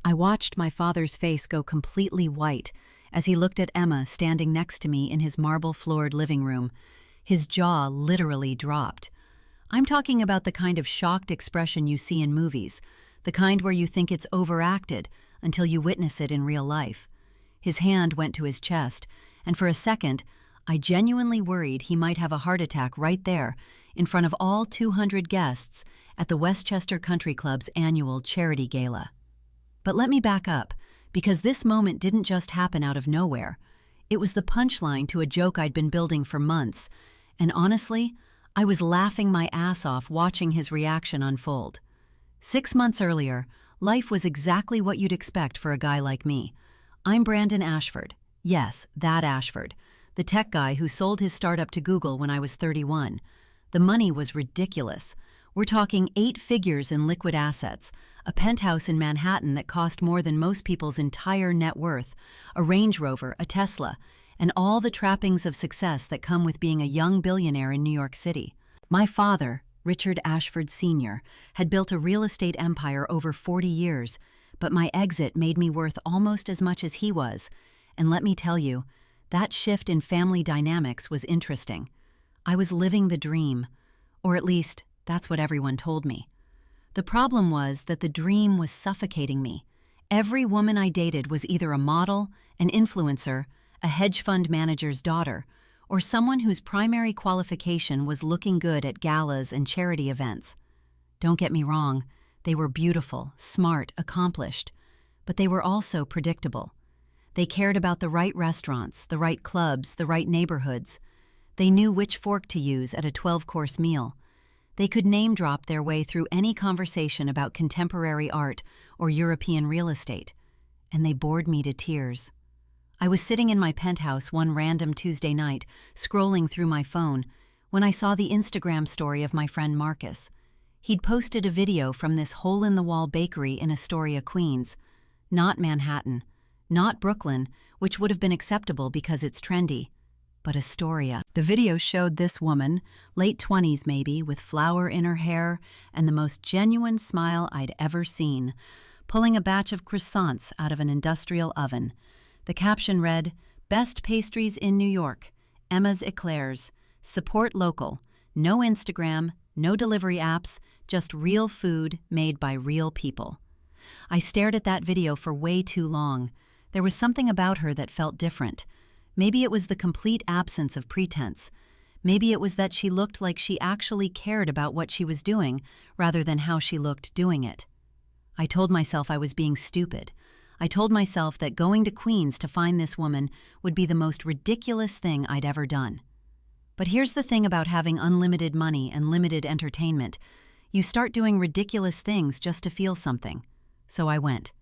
I watched my father's face go completely white as he looked at Emma standing next to me in his marble-floored living room. His jaw literally dropped. I'm talking about the kind of shocked expression you see in movies, the kind where you think it's overacted until you witness it in real life. His hand went to his chest, and for a second, I genuinely worried he might have a heart attack right there, in front of all 200 guests at the Westchester Country Club's annual charity gala. But let me back up, because this moment didn't just happen out of nowhere. It was the punchline to a joke I'd been building for months, and honestly, I was laughing my ass off watching his reaction unfold. 6 months earlier, life was exactly what you'd expect for a guy like me. I'm Brandon Ashford. Yes, that Ashford. The tech guy who sold his startup to Google when I was 31. The money was ridiculous. We're talking 8 figures in liquid assets, a penthouse in Manhattan that cost more than most people's entire net worth, a Range Rover, a Tesla, and all the trappings of success that come with being a young billionaire in New York City. My father, Richard Ashford Sr., had built a real estate empire over 40 years, but my exit made me worth almost as much as he was. And let me tell you, that shift in family dynamics was interesting. I was living the dream, or at least, that's what everyone told me. The problem was that the dream was suffocating me. Every woman I dated was either a model, an influencer, a hedge fund manager's daughter, or someone whose primary qualification was looking good at galas and charity events. Don't get me wrong, they were beautiful, smart, accomplished, but they were also predictable. They cared about the right restaurants, the right clubs, the right neighborhoods. They knew which fork to use at a 12-course meal. They could name-drop their way through any conversation about contemporary art or European real estate, and they bored me to tears. I was sitting in my penthouse one random Tuesday night, scrolling through my phone, when I saw the Instagram story of my friend Marcus. He'd posted a video from this hole-in-the-wall bakery in Astoria, Queens. Not Manhattan, not Brooklyn, which would have been acceptable because it's trendy, but Astoria. The video showed this woman, late 20s maybe, with flour in her hair and the most genuine smile I'd ever seen, pulling a batch of croissants out of an industrial oven. The caption read, "Best pastries in New York, Emma's Eclairs, support local, no Instagram, no delivery apps, just real food made by real people." I stared at that video for way too long. There was something about her that felt different. Maybe it was the complete absence of pretense. Maybe it was that she looked like she actually cared about what she was doing rather than how she looked doing it. I told myself I was being stupid. I told myself that going to Queens to find this woman would be the most ridiculous thing I'd ever done. But here's the thing about having unlimited money and limited entertainment. You start doing ridiculous things just to feel something. So I went.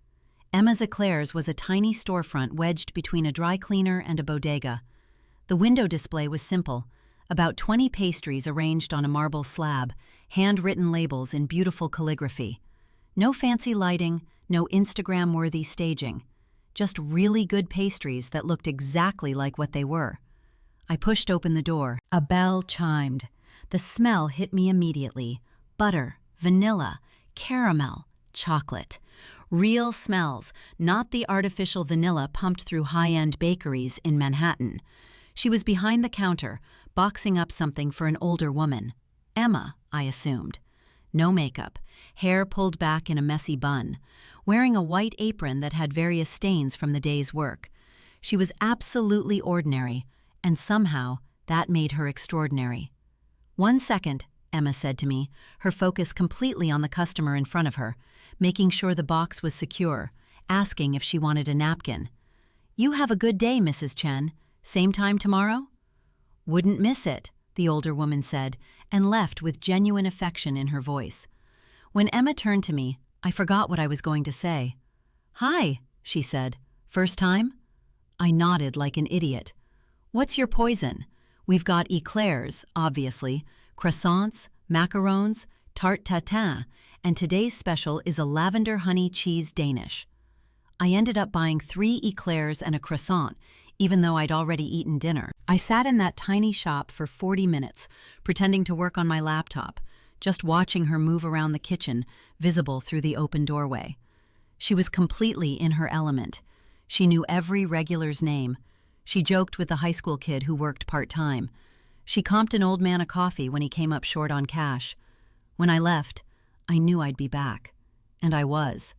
Emma's Eclairs was a tiny storefront wedged between a dry cleaner and a bodega. The window display was simple, about 20 pastries arranged on a marble slab, handwritten labels in beautiful calligraphy. No fancy lighting, no Instagram-worthy staging, just really good pastries that looked exactly like what they were. I pushed open the door. A bell chimed. The smell hit me immediately. Butter, vanilla, caramel, chocolate. Real smells, not the artificial vanilla pumped through high-end bakeries in Manhattan. She was behind the counter, boxing up something for an older woman. Emma, I assumed. No makeup, hair pulled back in a messy bun, wearing a white apron that had various stains from the day's work. She was absolutely ordinary, and somehow that made her extraordinary. "1 second," Emma said to me, her focus completely on the customer in front of her, making sure the box was secure, asking if she wanted a napkin. "You have a good day, Mrs. Chen. Same time tomorrow?" "Wouldn't miss it," the older woman said, and left with genuine affection in her voice. When Emma turned to me, I forgot what I was going to say. "Hi," she said. "First time?" I nodded like an idiot. "What's your poison? We've got eclairs, obviously, croissants, macarons, tarte tatin, and today's special is a lavender honey cheese Danish." I ended up buying 3 eclairs and a croissant, even though I'd already eaten dinner. I sat in that tiny shop for 40 minutes, pretending to work on my laptop, just watching her move around the kitchen, visible through the open doorway. She was completely in her element. She knew every regular's name. She joked with the high school kid who worked part-time. She comped an old man a coffee when he came up short on cash. When I left, I knew I'd be back. And I was.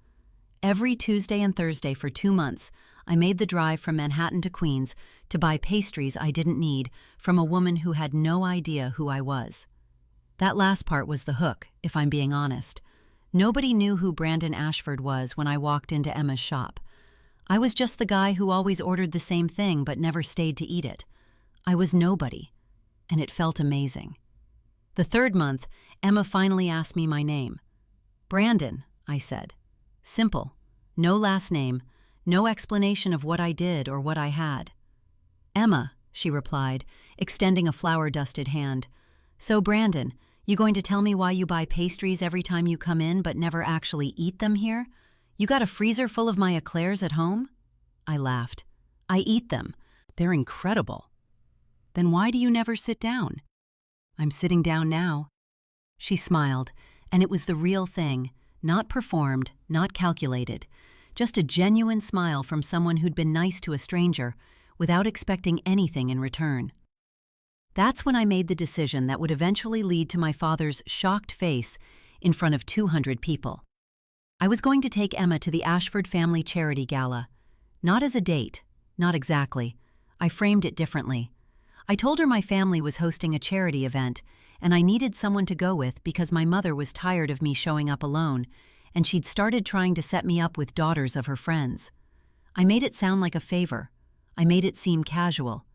Every Tuesday and Thursday for 2 months, I made the drive from Manhattan to Queens to buy pastries I didn't need from a woman who had no idea who I was. That last part was the hook, if I'm being honest. Nobody knew who Brandon Ashford was when I walked into Emma's shop. I was just the guy who always ordered the same thing but never stayed to eat it. I was nobody, and it felt amazing. The 3rd month, Emma finally asked me my name. Brandon, I said. Simple. No last name. No explanation of what I did or what I had. Emma, she replied, extending a flour-dusted hand. So, Brandon, you going to tell me why you buy pastries every time you come in but never actually eat them here? You got a freezer full of my eclairs at home? I laughed. I eat them. They're incredible. Then why do you never sit down? I'm sitting down now. She smiled, and it was the real thing, not performed, not calculated. Just a genuine smile from someone who'd been nice to a stranger without expecting anything in return. That's when I made the decision that would eventually lead to my father's shocked face in front of 200 people. I was going to take Emma to the Ashford Family Charity Gala. Not as a date, not exactly. I framed it differently. I told her my family was hosting a charity event, and I needed someone to go with because my mother was tired of me showing up alone, and she'd started trying to set me up with daughters of her friends. I made it sound like a favor. I made it seem casual.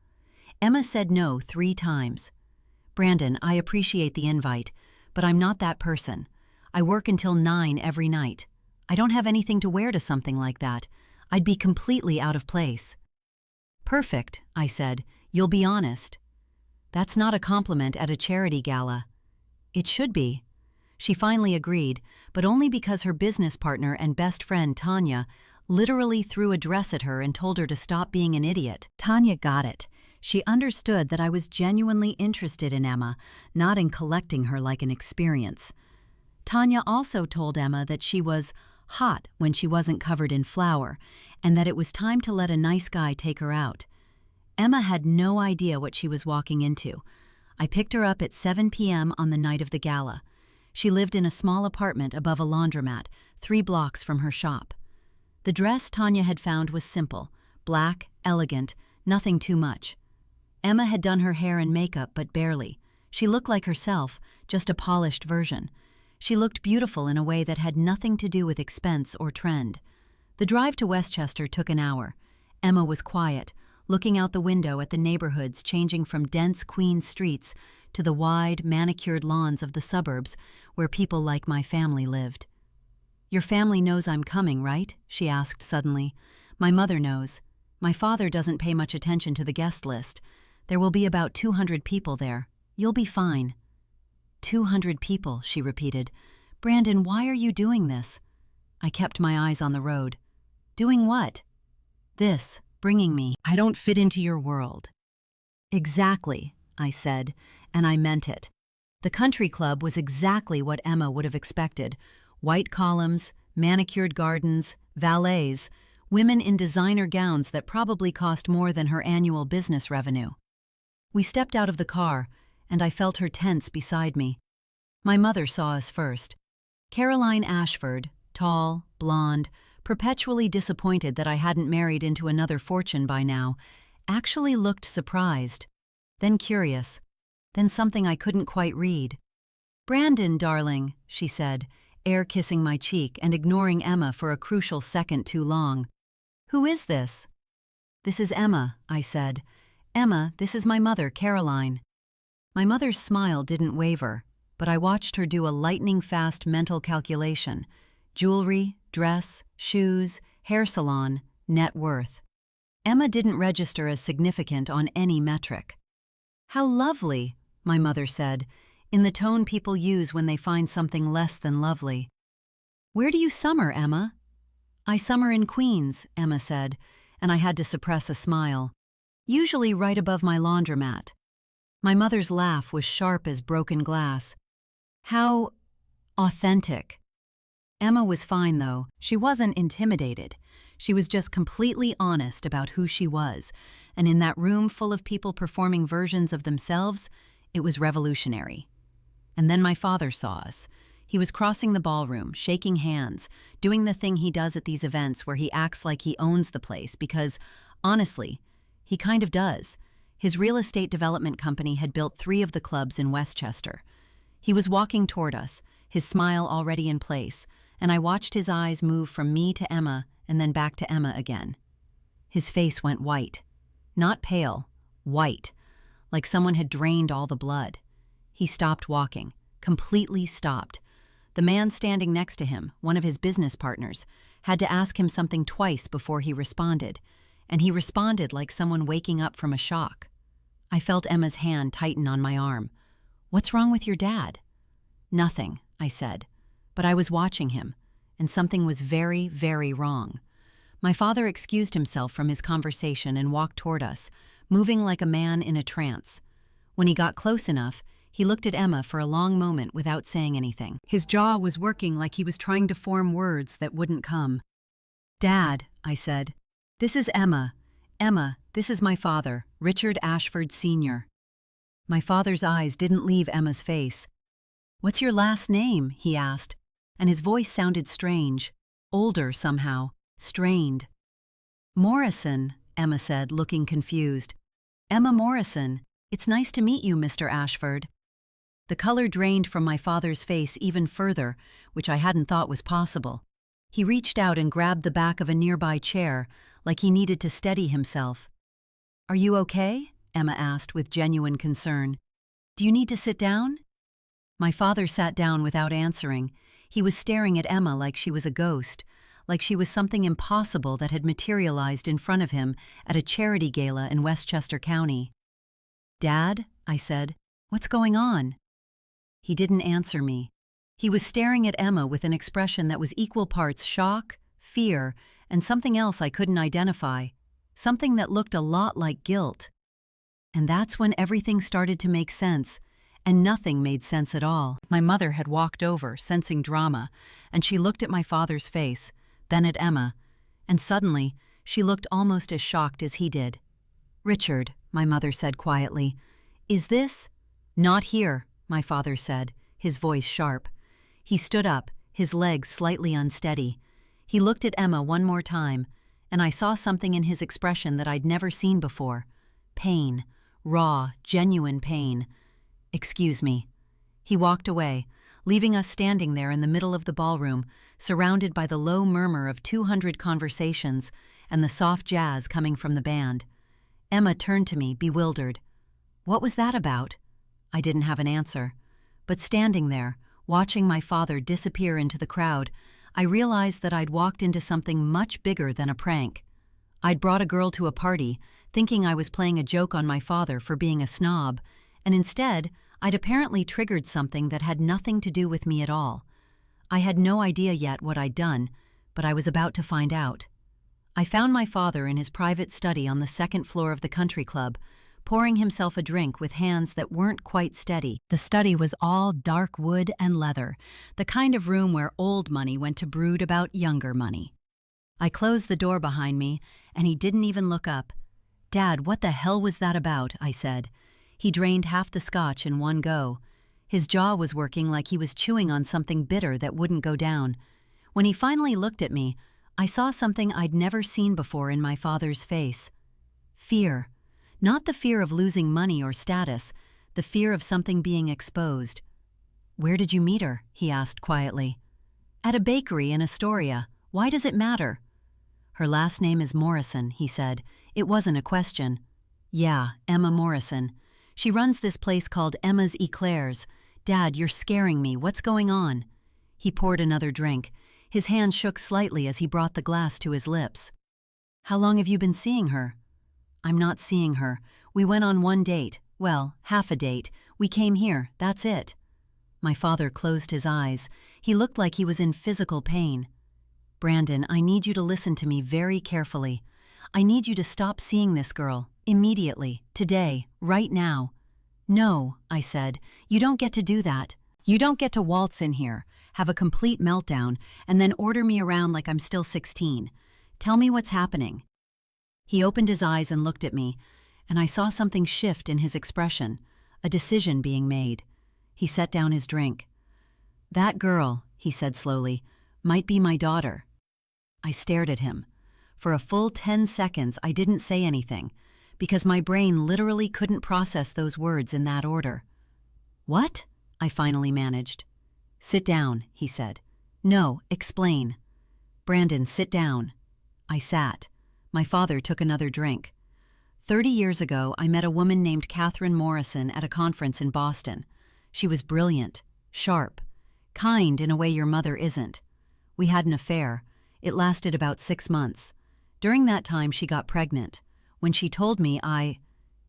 Emma said no 3 times. Brandon, I appreciate the invite, but I'm not that person. I work until 9 every night. I don't have anything to wear to something like that. I'd be completely out of place. Perfect, I said. You'll be honest. That's not a compliment at a charity gala. It should be. She finally agreed, but only because her business partner and best friend, Tanya, literally threw a dress at her and told her to stop being an idiot. Tanya got it. She understood that I was genuinely interested in Emma, not in collecting her like an experience. Tanya also told Emma that she was hot when she wasn't covered in flour, and that it was time to let a nice guy take her out. Emma had no idea what she was walking into. I picked her up at 7 p.m. on the night of the gala. She lived in a small apartment above a laundromat, 3 blocks from her shop. The dress Tanya had found was simple, black, elegant, nothing too much. Emma had done her hair and makeup, but barely. She looked like herself, just a polished version. She looked beautiful in a way that had nothing to do with expense or trend. The drive to Westchester took an hour. Emma was quiet, looking out the window at the neighborhoods changing from dense Queens streets to the wide, manicured lawns of the suburbs where people like my family lived. Your family knows I'm coming, right? She asked suddenly. My mother knows. My father doesn't pay much attention to the guest list. There will be about 200 people there. You'll be fine. 200 people, she repeated. Brandon, why are you doing this? I kept my eyes on the road. Doing what? This, bringing me. I don't fit into your world. Exactly, I said, and I meant it. The country club was exactly what Emma would have expected. White columns, manicured gardens, valets, women in designer gowns that probably cost more than her annual business revenue. We stepped out of the car, and I felt her tense beside me. My mother saw us first. Caroline Ashford, tall, blonde, perpetually disappointed that I hadn't married into another fortune by now, actually looked surprised, then curious, then something I couldn't quite read. Brandon, darling, she said, air-kissing my cheek and ignoring Emma for a crucial second too long. Who is this? This is Emma, I said. Emma, this is my mother, Caroline. My mother's smile didn't waver, but I watched her do a lightning-fast mental calculation. Jewelry, dress, shoes, hair salon, net worth. Emma didn't register as significant on any metric. How lovely, my mother said, in the tone people use when they find something less than lovely. Where do you summer, Emma? I summer in Queens, Emma said, and I had to suppress a smile. Usually right above my laundromat. My mother's laugh was sharp as broken glass. How authentic. Emma was fine, though. She wasn't intimidated. She was just completely honest about who she was, and in that room full of people performing versions of themselves, it was revolutionary. And then my father saw us. He was crossing the ballroom, shaking hands, doing the thing he does at these events where he acts like he owns the place because, honestly, he kind of does. His real estate development company had built 3 of the clubs in Westchester. He was walking toward us, his smile already in place, and I watched his eyes move from me to Emma and then back to Emma again. His face went white. Not pale, white, like someone had drained all the blood. He stopped walking, completely stopped. The man standing next to him, one of his business partners, had to ask him something twice before he responded, and he responded like someone waking up from a shock. I felt Emma's hand tighten on my arm. "What's wrong with your dad?" "Nothing," I said, but I was watching him, and something was very, very wrong. My father excused himself from his conversation and walked toward us, moving like a man in a trance. When he got close enough, he looked at Emma for a long moment without saying anything. His jaw was working like he was trying to form words that wouldn't come. "Dad," I said, "this is Emma. Emma, this is my father, Richard Ashford Sr." My father's eyes didn't leave Emma's face. "What's your last name?" he asked, and his voice sounded strange, older somehow, strained. "Morrison," Emma said, looking confused. "Emma Morrison. It's nice to meet you, Mr. Ashford." The color drained from my father's face even further, which I hadn't thought was possible. He reached out and grabbed the back of a nearby chair, like he needed to steady himself. "Are you okay?" Emma asked with genuine concern. "Do you need to sit down?" My father sat down without answering. He was staring at Emma like she was a ghost, like she was something impossible that had materialized in front of him at a charity gala in Westchester County. "Dad," I said, "what's going on?" He didn't answer me. He was staring at Emma with an expression that was equal parts shock, fear, and something else I couldn't identify, something that looked a lot like guilt. And that's when everything started to make sense, and nothing made sense at all. My mother had walked over, sensing drama, and she looked at my father's face, then at Emma, and suddenly she looked almost as shocked as he did. "Richard," my mother said quietly, "is this—" "Not here," my father said, his voice sharp. He stood up, his legs slightly unsteady. He looked at Emma one more time, and I saw something in his expression that I'd never seen before. Pain, raw, genuine pain. "Excuse me." He walked away, leaving us standing there in the middle of the ballroom, surrounded by the low murmur of 200 conversations and the soft jazz coming from the band. Emma turned to me, bewildered. "What was that about?" I didn't have an answer. But standing there, watching my father disappear into the crowd, I realized that I'd walked into something much bigger than a prank. I'd brought a girl to a party, thinking I was playing a joke on my father for being a snob, and instead, I'd apparently triggered something that had nothing to do with me at all. I had no idea yet what I'd done, but I was about to find out. I found my father in his private study on the 2nd floor of the country club, pouring himself a drink with hands that weren't quite steady. The study was all dark wood and leather, the kind of room where old money went to brood about younger money. I closed the door behind me, and he didn't even look up. "Dad, what the hell was that about?" I said. He drained half the scotch in one go. His jaw was working like he was chewing on something bitter that wouldn't go down. When he finally looked at me, I saw something I'd never seen before in my father's face. Fear. Not the fear of losing money or status, the fear of something being exposed. "Where did you meet her?" he asked quietly. "At a bakery in Astoria. Why does it matter?" "Her last name is Morrison," he said. It wasn't a question. "Yeah, Emma Morrison. She runs this place called Emma's Eclairs. Dad, you're scaring me. What's going on?" He poured another drink. His hand shook slightly as he brought the glass to his lips. "How long have you been seeing her?" "I'm not seeing her. We went on one date. Well, half a date. We came here. That's it." My father closed his eyes. He looked like he was in physical pain. "Brandon, I need you to listen to me very carefully. I need you to stop seeing this girl. Immediately. Today. Right now." "No," I said. "You don't get to do that." You don't get to waltz in here, have a complete meltdown, and then order me around like I'm still 16. Tell me what's happening." He opened his eyes and looked at me, and I saw something shift in his expression, a decision being made. He set down his drink. "That girl," he said slowly, "might be my daughter." I stared at him. For a full 10 seconds, I didn't say anything, because my brain literally couldn't process those words in that order. "What?" I finally managed. "Sit down," he said. "No, explain." "Brandon, sit down." I sat. My father took another drink. 30 years ago, I met a woman named Catherine Morrison at a conference in Boston. She was brilliant, sharp, kind in a way your mother isn't. We had an affair. It lasted about 6 months. During that time, she got pregnant. When she told me,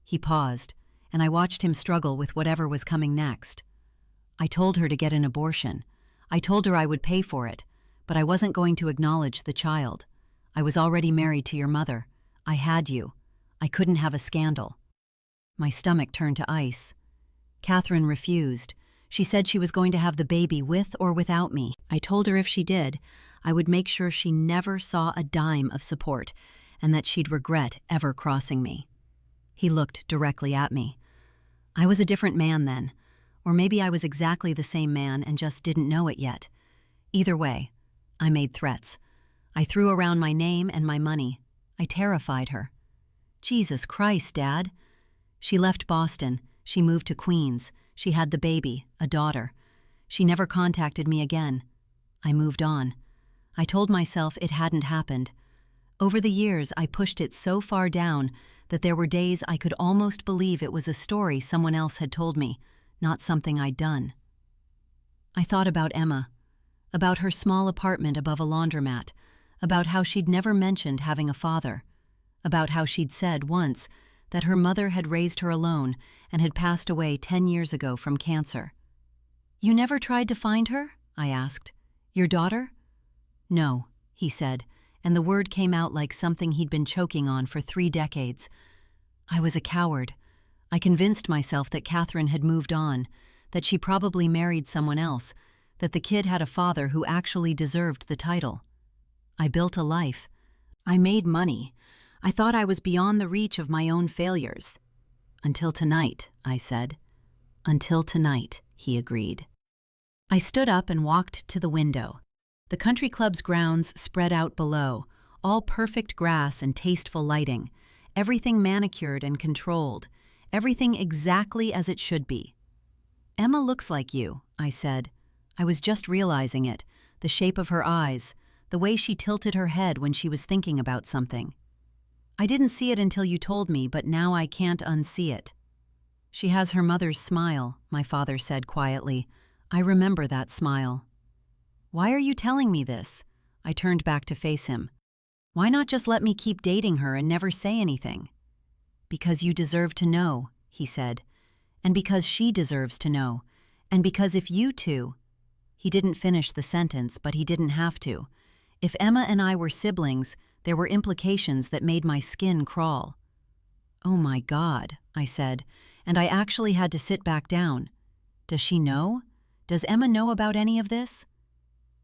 He paused, and I watched him struggle with whatever was coming next. "I told her to get an abortion. I told her I would pay for it, but I wasn't going to acknowledge the child. I was already married to your mother. I had you. I couldn't have a scandal." My stomach turned to ice. Catherine refused. She said she was going to have the baby with or without me. I told her if she did, I would make sure she never saw a dime of support and that she'd regret ever crossing me. He looked directly at me. I was a different man then, or maybe I was exactly the same man and just didn't know it yet. Either way, I made threats. I threw around my name and my money. I terrified her. Jesus Christ, Dad. She left Boston. She moved to Queens. She had the baby, a daughter. She never contacted me again. I moved on. I told myself it hadn't happened. Over the years, I pushed it so far down that there were days I could almost believe it was a story someone else had told me, not something I'd done. I thought about Emma, about her small apartment above a laundromat, about how she'd never mentioned having a father, about how she'd said once that her mother had raised her alone and had passed away 10 years ago from cancer. "You never tried to find her?" I asked. "Your daughter?" "No," he said, and the word came out like something he'd been choking on for 3 decades. I was a coward. I convinced myself that Catherine had moved on, that she probably married someone else, that the kid had a father who actually deserved the title. I built a life. I made money. I thought I was beyond the reach of my own failures. "Until tonight," I said. "Until tonight," he agreed. I stood up and walked to the window. The country club's grounds spread out below, all perfect grass and tasteful lighting, everything manicured and controlled, everything exactly as it should be. "Emma looks like you," I said. I was just realizing it, the shape of her eyes, the way she tilted her head when she was thinking about something. "I didn't see it until you told me, but now I can't unsee it." "She has her mother's smile," my father said quietly. "I remember that smile." "Why are you telling me this?" I turned back to face him. "Why not just let me keep dating her and never say anything?" "Because you deserve to know," he said. "And because she deserves to know. And because if you two—" He didn't finish the sentence, but he didn't have to. If Emma and I were siblings, there were implications that made my skin crawl. "Oh my God," I said, and I actually had to sit back down. "Does she know? Does Emma know about any of this?"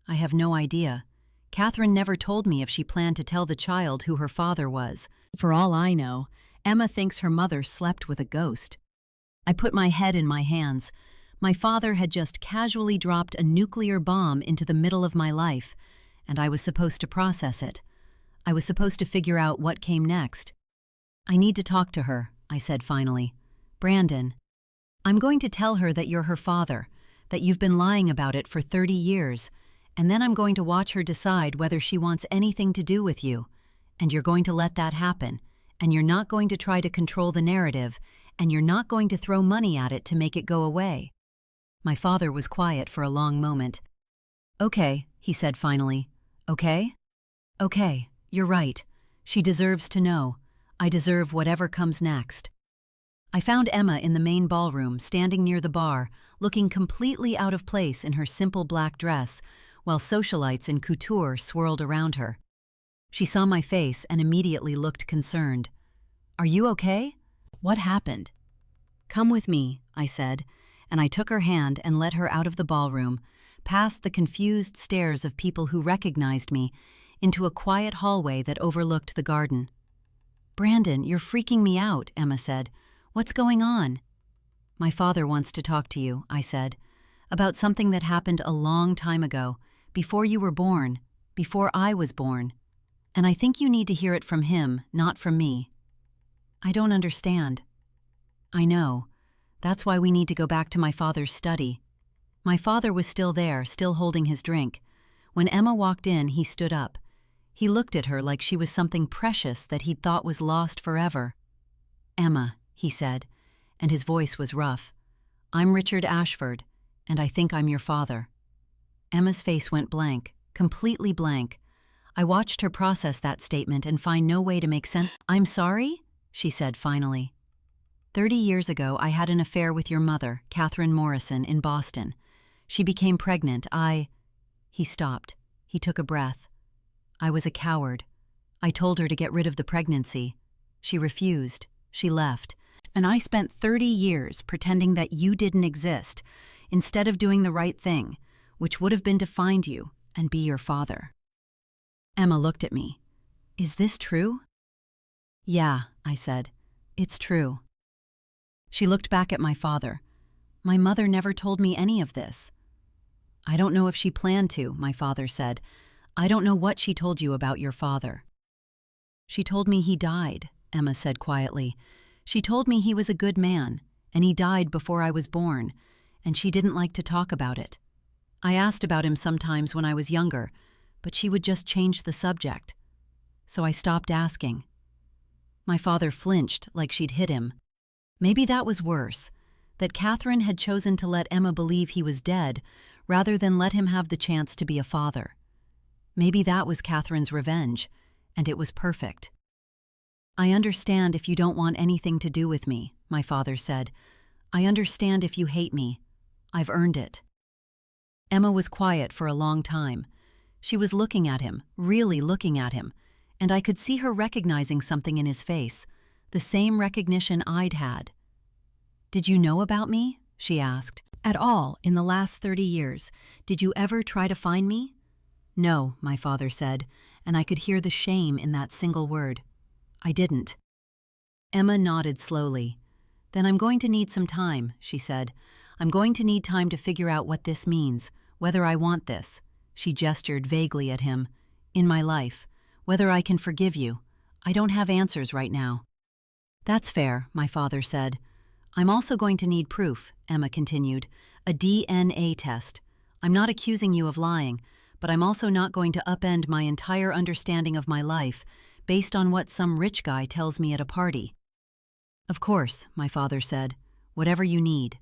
"I have no idea. Catherine never told me if she planned to tell the child who her father was. For all I know, Emma thinks her mother slept with a ghost." I put my head in my hands. My father had just casually dropped a nuclear bomb into the middle of my life, and I was supposed to process it. I was supposed to figure out what came next. "I need to talk to her," I said finally. "Brandon, I'm going to tell her that you're her father, that you've been lying about it for 30 years, and then I'm going to watch her decide whether she wants anything to do with you. And you're going to let that happen, and you're not going to try to control the narrative, and you're not going to throw money at it to make it go away." My father was quiet for a long moment. "Okay," he said finally. "Okay? Okay, you're right. She deserves to know. I deserve whatever comes next." I found Emma in the main ballroom, standing near the bar, looking completely out of place in her simple black dress, while socialites in couture swirled around her. She saw my face and immediately looked concerned. "Are you okay? What happened?" "Come with me," I said, and I took her hand and led her out of the ballroom, past the confused stares of people who recognized me, into a quiet hallway that overlooked the garden. "Brandon, you're freaking me out," Emma said. "What's going on?" "My father wants to talk to you," I said, "about something that happened a long time ago, before you were born, before I was born. And I think you need to hear it from him, not from me." "I don't understand." "I know. That's why we need to go back to my father's study." My father was still there, still holding his drink. When Emma walked in, he stood up. He looked at her like she was something precious that he'd thought was lost forever. "Emma," he said, and his voice was rough, "I'm Richard Ashford, and I think I'm your father." Emma's face went blank, completely blank. I watched her process that statement and find no way to make sense. "I'm sorry?" she said finally. 30 years ago, I had an affair with your mother, Catherine Morrison, in Boston. She became pregnant. He stopped. He took a breath. "I was a coward. I told her to get rid of the pregnancy. She refused. She left. And I spent 30 years pretending that you didn't exist, instead of doing the right thing, which would have been to find you and be your father." Emma looked at me. "Is this true?" "Yeah," I said. "It's true." She looked back at my father. "My mother never told me any of this." "I don't know if she planned to," my father said. "I don't know what she told you about your father." "She told me he died," Emma said quietly. "She told me he was a good man, and he died before I was born, and she didn't like to talk about it. I asked about him sometimes when I was younger, but she would just change the subject. So I stopped asking." My father flinched like she'd hit him. Maybe that was worse, that Catherine had chosen to let Emma believe he was dead rather than let him have the chance to be a father. Maybe that was Catherine's revenge, and it was perfect. "I understand if you don't want anything to do with me," my father said. "I understand if you hate me. I've earned it." Emma was quiet for a long time. She was looking at him, really looking at him, and I could see her recognizing something in his face, the same recognition I'd had. "Did you know about me?" she asked. "At all in the last 30 years? Did you ever try to find me?" "No," my father said, and I could hear the shame in that single word. "I didn't." Emma nodded slowly. "Then I'm going to need some time," she said. "I'm going to need time to figure out what this means, whether I want this." She gestured vaguely at him. "In my life. Whether I can forgive you. I don't have answers right now." "That's fair," my father said. "I'm also going to need proof," Emma continued. "A DNA test. I'm not accusing you of lying, but I'm also not going to upend my entire understanding of my life based on what some rich guy tells me at a party." "Of course," my father said. "Whatever you need."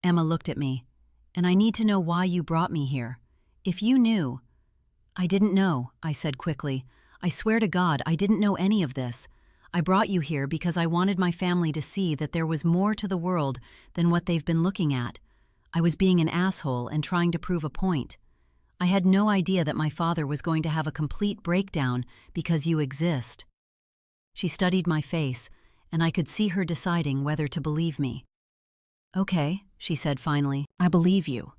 Emma looked at me. "And I need to know why you brought me here. If you knew—" "I didn't know," I said quickly. "I swear to God, I didn't know any of this. I brought you here because I wanted my family to see that there was more to the world than what they've been looking at. I was being an asshole and trying to prove a point. I had no idea that my father was going to have a complete breakdown because you exist." She studied my face, and I could see her deciding whether to believe me. "Okay," she said finally, "I believe you."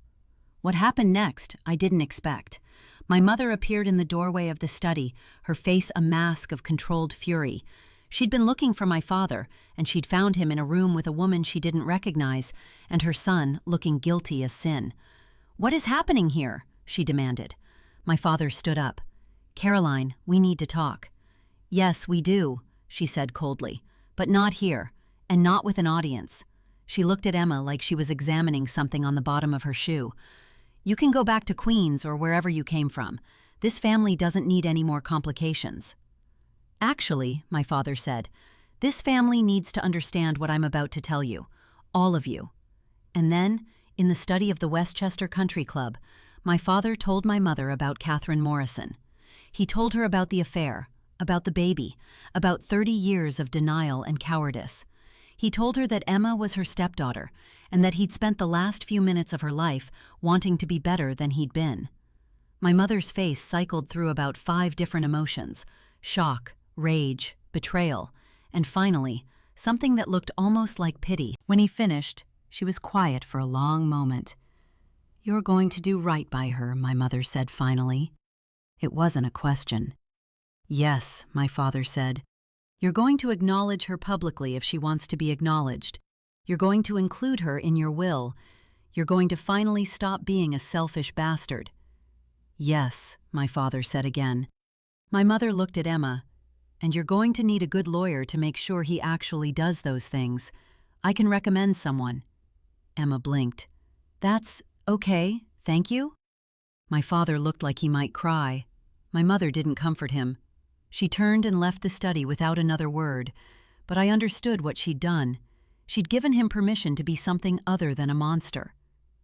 What happened next, I didn't expect. My mother appeared in the doorway of the study, her face a mask of controlled fury. She'd been looking for my father, and she'd found him in a room with a woman she didn't recognize, and her son looking guilty as sin. "What is happening here?" she demanded. My father stood up. "Caroline, we need to talk." "Yes, we do," she said coldly, "but not here, and not with an audience." She looked at Emma like she was examining something on the bottom of her shoe. "You can go back to Queens or wherever you came from. This family doesn't need any more complications." "Actually," my father said, "this family needs to understand what I'm about to tell you, all of you." And then, in the study of the Westchester Country Club, my father told my mother about Catherine Morrison. He told her about the affair, about the baby, about 30 years of denial and cowardice. He told her that Emma was her stepdaughter, and that he'd spent the last few minutes of her life wanting to be better than he'd been. My mother's face cycled through about 5 different emotions: shock, rage, betrayal, and finally, something that looked almost like pity. When he finished, She was quiet for a long moment. "You're going to do right by her," my mother said finally. It wasn't a question. "Yes," my father said. "You're going to acknowledge her publicly if she wants to be acknowledged. You're going to include her in your will. You're going to finally stop being a selfish bastard." "Yes," my father said again. My mother looked at Emma. "And you're going to need a good lawyer to make sure he actually does those things. I can recommend someone." Emma blinked. "That's okay, thank you?" My father looked like he might cry. My mother didn't comfort him. She turned and left the study without another word, but I understood what she'd done. She'd given him permission to be something other than a monster.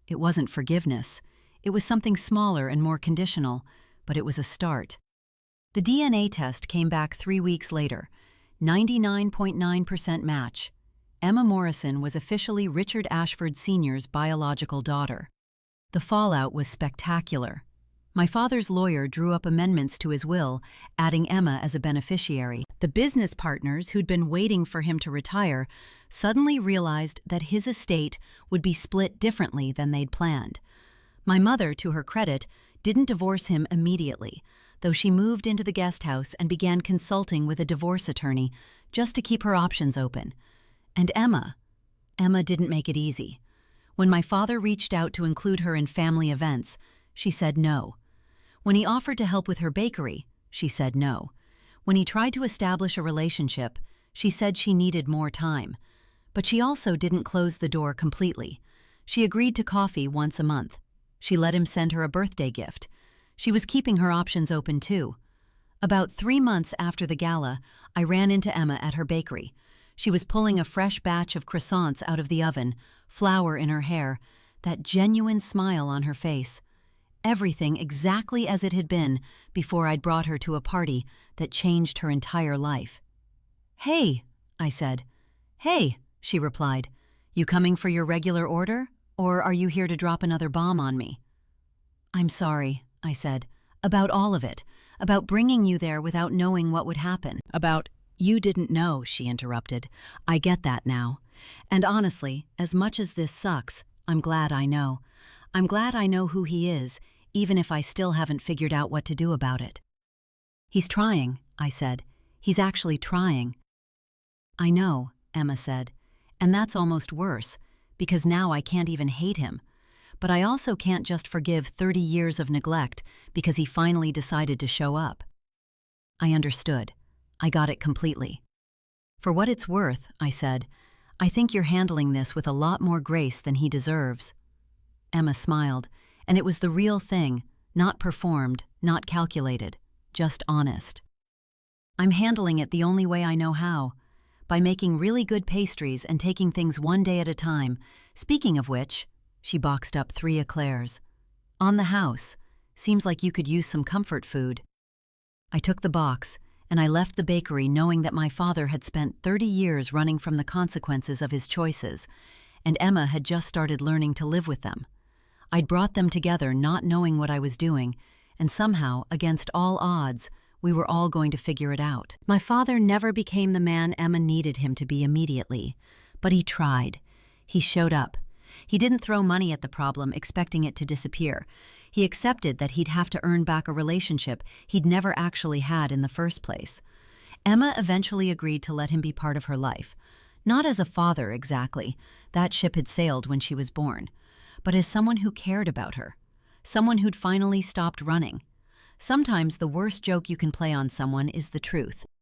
It wasn't forgiveness. It was something smaller and more conditional, but it was a start. The DNA test came back 3 weeks later. 99.9% match. Emma Morrison was officially Richard Ashford Sr.'s biological daughter. The fallout was spectacular. My father's lawyer drew up amendments to his will, adding Emma as a beneficiary. The business partners who'd been waiting for him to retire suddenly realized that his estate would be split differently than they'd planned. My mother, to her credit, didn't divorce him immediately, though she moved into the guest house and began consulting with a divorce attorney just to keep her options open. And Emma didn't make it easy. When my father reached out to include her in family events, she said no. When he offered to help with her bakery, she said no. When he tried to establish a relationship, she said she needed more time. But she also didn't close the door completely. She agreed to coffee once a month. She let him send her a birthday gift. She was keeping her options open too. About 3 months after the gala, I ran into Emma at her bakery. She was pulling a fresh batch of croissants out of the oven, flour in her hair, that genuine smile on her face. Everything exactly as it had been before I'd brought her to a party that changed her entire life. "Hey," I said. "Hey," she replied. "You coming for your regular order, or are you here to drop another bomb on me?" "I'm sorry," I said, "about all of it, about bringing you there without knowing what would happen, about—" "You didn't know," she interrupted. "I get that now. And honestly, as much as this sucks, I'm glad I know. I'm glad I know who he is, even if I still haven't figured out what to do about it." "He's trying," I said. "He's actually trying." "I know," Emma said, "and that's almost worse, because now I can't even hate him. But I also can't just forgive 30 years of neglect because he finally decided to show up." I understood. I got it completely. "For what it's worth," I said, "I think you're handling this with a lot more grace than he deserves." Emma smiled, and it was the real thing, not performed, not calculated, just honest. "I'm handling it the only way I know how, by making really good pastries and taking things one day at a time. Speaking of which," she boxed up 3 eclairs. "On the house. Seems like you could use some comfort food." I took the box, and I left the bakery knowing that my father had spent 30 years running from the consequences of his choices, and Emma had just started learning to live with them. I'd brought them together not knowing what I was doing, and somehow, against all odds, we were all going to figure it out. My father never became the man Emma needed him to be immediately, but he tried. He showed up. He didn't throw money at the problem expecting it to disappear. He accepted that he'd have to earn back a relationship he'd never actually had in the first place. Emma eventually agreed to let him be part of her life. Not as a father, exactly. That ship had sailed when she was born. But as someone who cared about her. Someone who'd finally stopped running. Sometimes the worst joke you can play on someone is the truth.